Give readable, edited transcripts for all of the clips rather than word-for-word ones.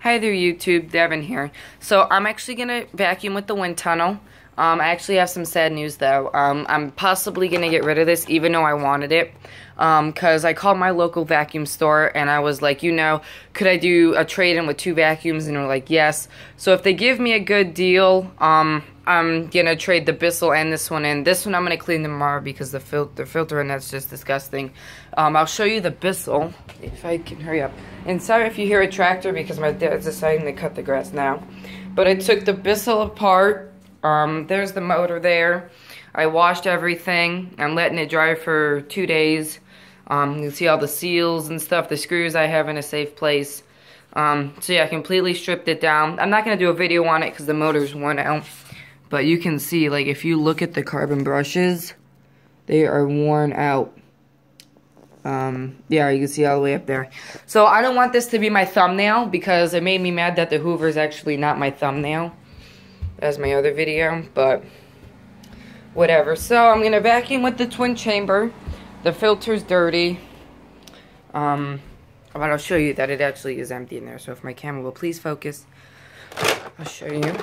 Hi there YouTube, Devin here. So I'm actually going to vacuum with the wind tunnel. I actually have some sad news though. I'm possibly going to get rid of this even though I wanted it. Because I called my local vacuum store and I was like, could I do a trade-in with 2 vacuums? And they were like, yes. So if they give me a good deal, I'm going to trade the Bissell and this one in. This one I'm going to clean tomorrow because the filter in that's just disgusting. I'll show you the Bissell if I can hurry up. And sorry if you hear a tractor because my dad's deciding to cut the grass now. But I took the Bissell apart. There's the motor there. I washed everything. I'm letting it dry for 2 days. You can see all the seals and stuff, the screws I have in a safe place. So yeah, I completely stripped it down. I'm not going to do a video on it because the motor's worn out. But you can see, like, if you look at the carbon brushes, they are worn out. Yeah, you can see all the way up there. So I don't want this to be my thumbnail because it made me mad that the hoover is actually not my thumbnail as my other video, but whatever. So I'm going to vacuum with the twin chamber. The filter's dirty. But I'll show you that it actually is empty in there. So if my camera will please focus, I'll show you.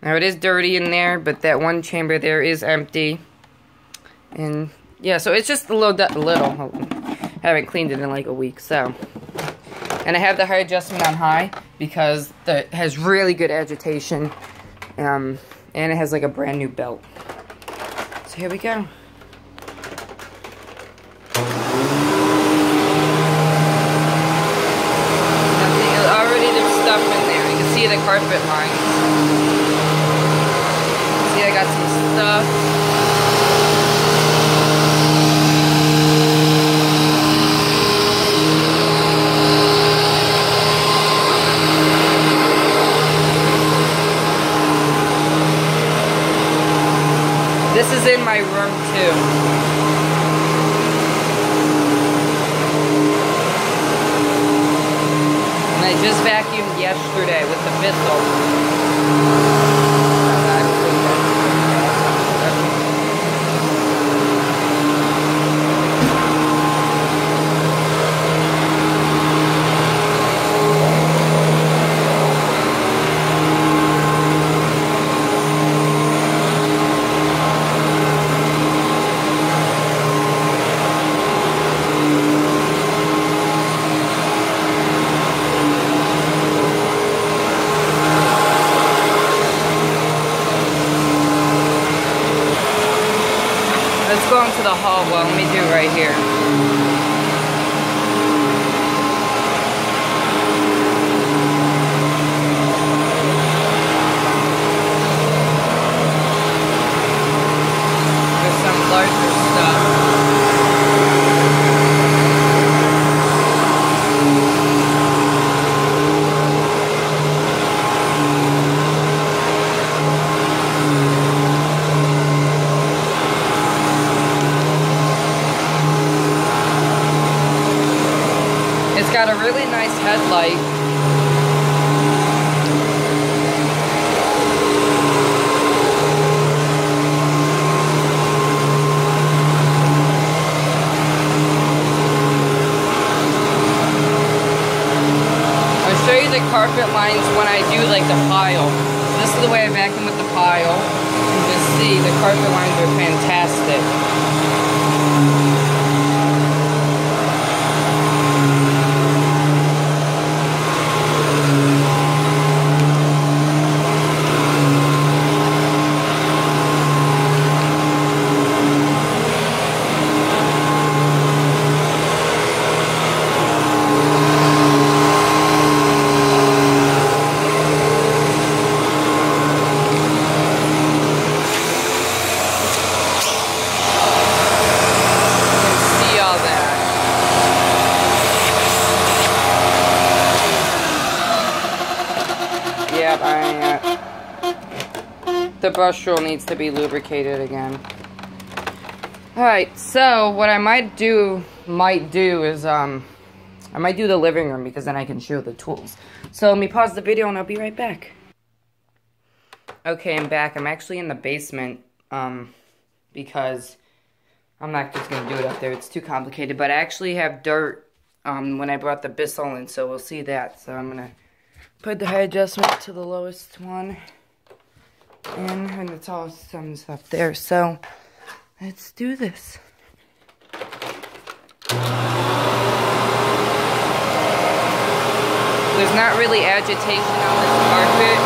Now it is dirty in there, but that one chamber there is empty. And yeah, so it's just a little. I haven't cleaned it in like a week, so. And I have the high adjustment on high because it has really good agitation. And it has like a brand new belt. So here we go. Already there's stuff in there. You can see the carpet lines. See, I got some stuff. This is in my room too. And I just vacuumed yesterday with the Bissell. Let's go into the hall. Well, let me do it right here. There's some larger stuff. It's got a really nice headlight. I'll show you the carpet lines when I do like the pile. This is the way I vacuum with the pile. You can just see the carpet lines are fantastic. The brush roll needs to be lubricated again. Alright, so what I might do is, I might do the living room because then I can show the tools. So let me pause the video and I'll be right back. Okay, I'm back. I'm actually in the basement, because I'm not just going to do it up there. It's too complicated, but I actually have dirt when I brought the Bissell in, so we'll see that. So I'm gonna put the height adjustment to the lowest one in, and it's all some stuff there. So let's do this. There's not really agitation on this carpet.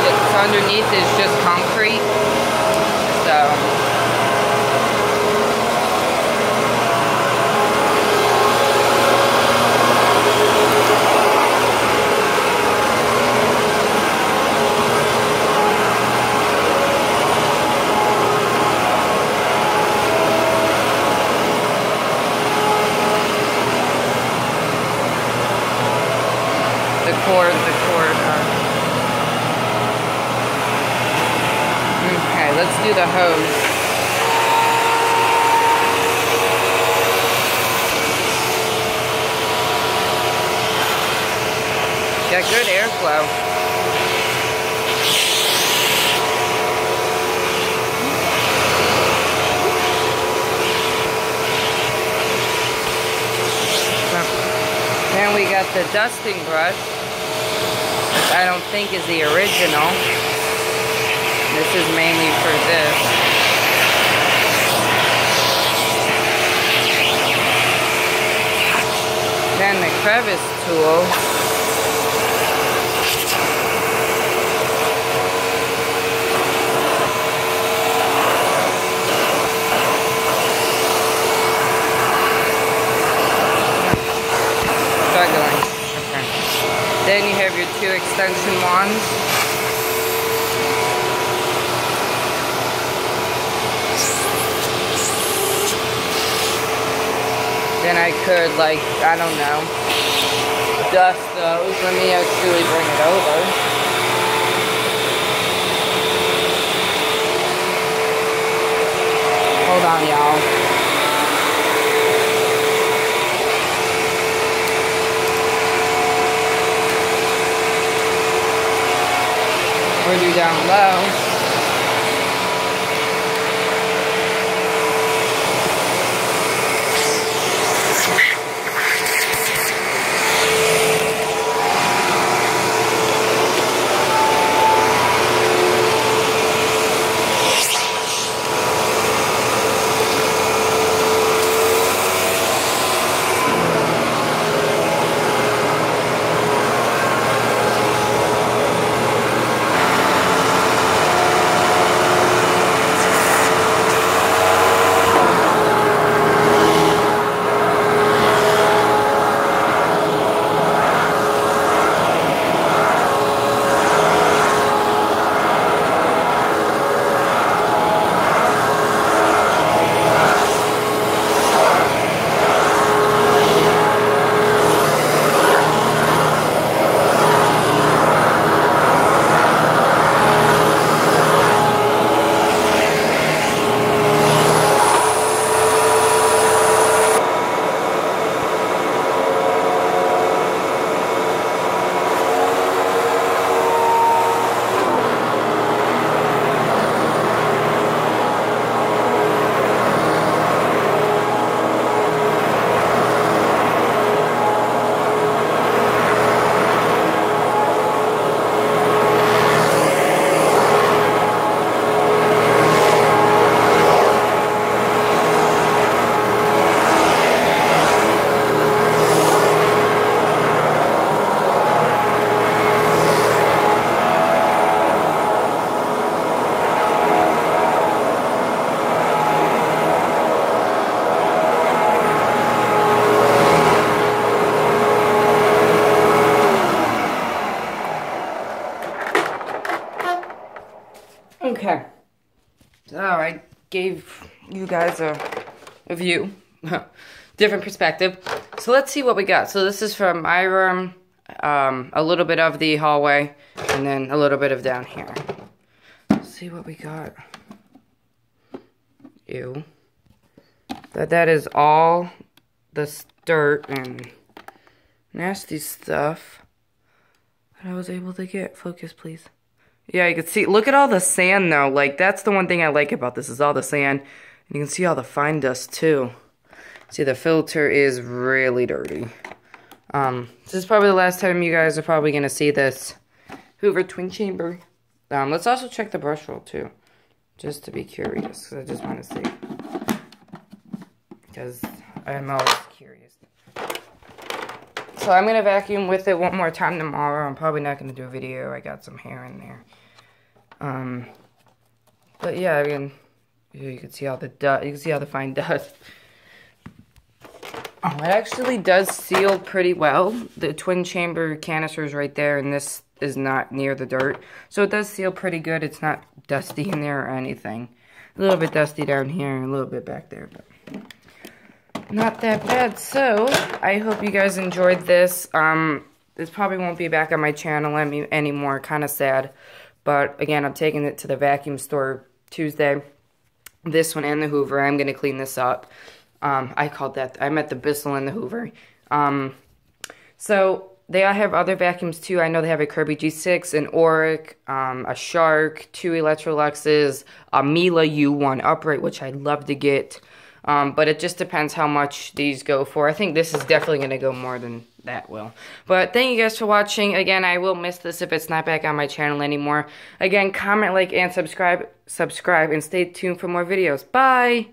It's underneath is just concrete. So the cord. Okay, let's do the hose. Got good airflow. Then we got the dusting brush, which I don't think is the original. This is mainly for this. Then the crevice tool. Struggling. Okay. Then you have your 2 extension wands. Then I could, like, I don't know, dust those. Let me actually bring it over. Hold on, y'all. Or do down low. Okay, so I gave you guys a view, different perspective. So let's see what we got. So this is from my room, a little bit of the hallway, and then a little bit of down here. Let's see what we got. Ew. That is all the dirt and nasty stuff that I was able to get. Focus, please. Yeah, you can see, look at all the sand though. Like, that's the one thing I like about this, is all the sand. And you can see all the fine dust too. See, the filter is really dirty. This is probably the last time you guys are probably going to see this Hoover twin chamber. Let's also check the brush roll too, just to be curious, because I just want to see. Because I'm always curious. So I'm going to vacuum with it one more time tomorrow. I'm probably not going to do a video. I got some hair in there. But yeah, I mean, you can see all the dust. You can see all the fine dust. Oh, it actually does seal pretty well. The twin chamber canister is right there, and this is not near the dirt. So it does seal pretty good. It's not dusty in there or anything. A little bit dusty down here and a little bit back there, but not that bad. So I hope you guys enjoyed this. This probably won't be back on my channel anymore. Kind of sad. But again, I'm taking it to the vacuum store Tuesday. This one and the Hoover. I'm going to clean this up. I meant the Bissell and the Hoover. So they all have other vacuums too. I know they have a Kirby G6, an Auric, a Shark, 2 Electroluxes, a Miele U1 upright, which I'd love to get. But it just depends how much these go for. I think this is definitely going to go more than that will. But thank you guys for watching. Again, I will miss this if it's not back on my channel anymore. Again, comment, like, and subscribe, and stay tuned for more videos. Bye!